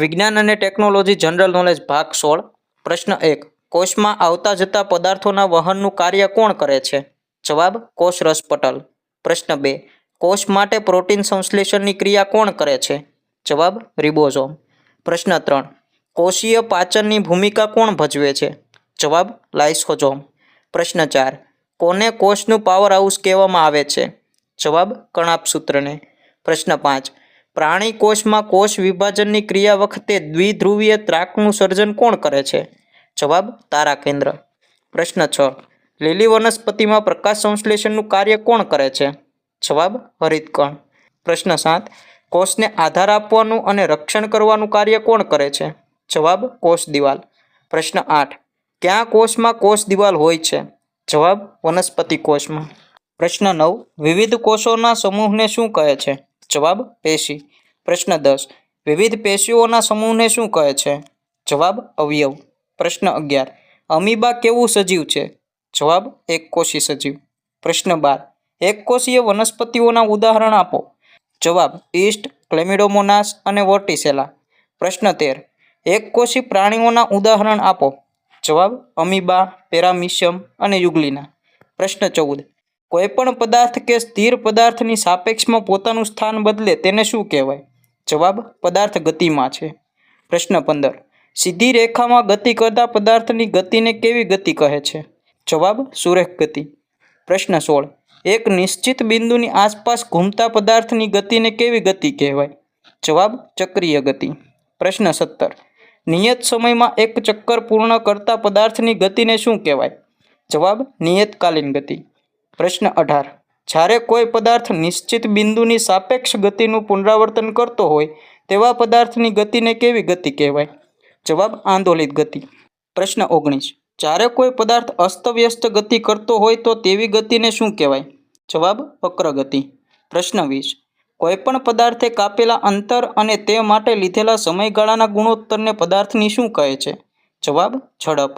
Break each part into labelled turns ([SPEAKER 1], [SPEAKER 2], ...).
[SPEAKER 1] વિજ્ઞાન અને technology general knowledge ભાગ 16 પ્રશ્ન 1 કોષમાં આવતા જતા પદાર્થોના વહનનું કાર્ય કોણ કરે છે? જવાબ કોષ રસપટલ. પ્રશ્ન 2 કોષ માટે પ્રોટીન સંશ્લેષણની ક્રિયા કોણ કરે છે? જવાબ રિબોઝોમ. પ્રશ્ન 3 કોષીય પાચનની ભૂમિકા કોણ ભજવે છે? જવાબ લાઇસોઝોમ. પ્રશ્ન 4 કોને કોષનું પાવર હાઉસ કહેવામાં આવે છે? જવાબ કણાભસૂત્રને. પ્રશ્ન 5 પ્રાણી કોષમાં કોષ વિભાજનની ક્રિયા વખતે દ્વિધ્રુવીય ત્રાકનું સર્જન કોણ કરે છે? જવાબ તારાકેન્દ્ર. પ્રશ્ન 6 લીલી વનસ્પતિમાં પ્રકાશ સંશ્લેષણનું કાર્ય કોણ કરે છે? જવાબ હરિતકણ. પ્રશ્ન 7 કોષને આધાર આપવાનું અને રક્ષણ કરવાનું કાર્ય કોણ કરે છે? જવાબ કોષ દિવાલ. પ્રશ્ન 8 કયા કોષમાં કોષ દિવાલ હોય છે? જવાબ વનસ્પતિ કોષમાં. પ્રશ્ન 9 વિવિધ કોષોના સમૂહને શું કહે છે? જવાબ પેશી. પ્રશ્ન 10 વિવિધ પેશીઓના સમૂહને શું કહે છે? જવાબ અવયવ. પ્રશ્ન 11 અમીબા કેવું સજીવ છે? જવાબ એકકોષી સજીવ. પ્રશ્ન 12 એકકોષીય વનસ્પતિઓના ઉદાહરણ આપો. જવાબ ઈસ્ટ, ક્લેમિડોમોનાસ અને વર્ટિસેલા. પ્રશ્ન 13 એકકોષી પ્રાણીઓના ઉદાહરણ આપો. જવાબ અમીબા, પેરામીશિયમ અને યુગ્લિના. પ્રશ્ન 14 કોઈપણ પદાર્થ કે સ્થિર પદાર્થની સાપેક્ષમાં પોતાનું સ્થાન બદલે તેને શું કહેવાય? જવાબ પદાર્થ ગતિમાં છે. પ્રશ્ન 15 સીધી રેખામાં ગતિ કરતા પદાર્થની ગતિને કેવી ગતિ કહે છે? જવાબ સુરેખ ગતિ. પ્રશ્ન 16 એક નિશ્ચિત બિંદુની આસપાસ ઘૂમતા પદાર્થની ગતિને કેવી ગતિ કહેવાય? જવાબ ચક્રીય ગતિ. પ્રશ્ન 17 નિયત સમયમાં એક ચક્કર પૂર્ણ કરતા પદાર્થની ગતિને શું કહેવાય? જવાબ નિયતકાલીન ગતિ. પ્રશ્ન 18 જ્યારે કોઈ પદાર્થ નિશ્ચિત બિંદુની સાપેક્ષ ગતિનું પુનરાવર્તન કરતો હોય તેવા પદાર્થની ગતિને કેવી ગતિ કહેવાય? જવાબ આંદોલિત ગતિ. પ્રશ્ન 19 જ્યારે કોઈ પદાર્થ અસ્તવ્યસ્ત ગતિ કરતો હોય તો તેવી ગતિને શું કહેવાય? જવાબ વક્ર ગતિ. પ્રશ્ન 20 કોઈપણ પદાર્થે કાપેલા અંતર અને તે માટે લીધેલા સમયગાળાના ગુણોત્તરને પદાર્થની શું કહે છે? જવાબ ઝડપ.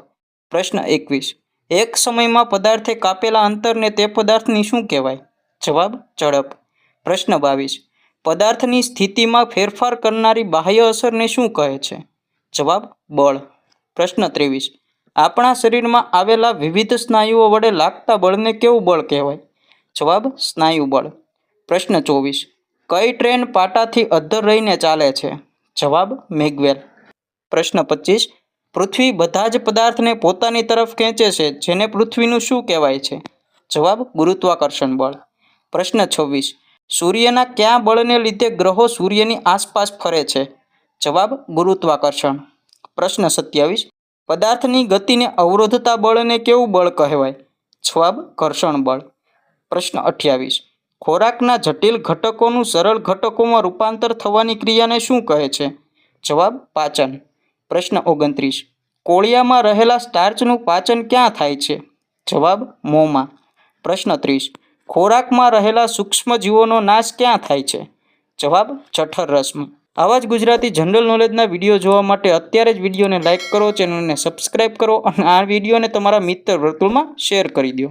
[SPEAKER 1] પ્રશ્ન 21 એક સમયમાં પદાર્થે કાપેલા અંતરને તે પદાર્થની શું કહેવાય? જવાબ ઝડપ. પ્રશ્ન 22 પદાર્થની સ્થિતિમાં ફેરફાર કરનારી બાહ્ય અસરને શું કહે છે? જવાબ બળ. પ્રશ્ન 23 આપણા શરીરમાં આવેલા વિવિધ સ્નાયુઓ વડે લાગતા બળને કેવું બળ કહેવાય? જવાબ સ્નાયુ બળ. પ્રશ્ન 24 કઈ ટ્રેન પાટાથી અધ્ધર રહીને ચાલે છે? જવાબ મેગવેલ. પ્રશ્ન 25 પૃથ્વી બધા જ પદાર્થને પોતાની તરફ ખેંચે છે જેને પૃથ્વીનું શું કહેવાય છે? જવાબ ગુરુત્વાકર્ષણ બળ. પ્રશ્ન 26 સૂર્યના કયા બળને લીધે ગ્રહો સૂર્યની આસપાસ ફરે છે? જવાબ ગુરુત્વાકર્ષણ. પ્રશ્ન 27 પદાર્થની ગતિને અવરોધતા બળને કેવું બળ કહેવાય? જવાબ ઘર્ષણ બળ. પ્રશ્ન 28 ખોરાકના જટિલ ઘટકોનું સરળ ઘટકોમાં રૂપાંતર થવાની ક્રિયાને શું કહે છે? જવાબ પાચન. પ્રશ્ન 29 કોળિયામાં રહેલા સ્ટાર્ચનું પાચન ક્યાં થાય છે? જવાબ મોંમાં. પ્રશ્ન 30 ખોરાકમાં રહેલા સૂક્ષ્મ જીવોનો નાશ ક્યાં થાય છે? જવાબ જઠર રસમાં. આવા જ ગુજરાતી જનરલ નોલેજના વિડીયો જોવા માટે અત્યારે જ વિડીયોને લાઇક કરો, ચેનલને સબસ્ક્રાઈબ કરો અને આ વિડીયોને તમારા મિત્ર વર્તુળમાં શેર કરી દો.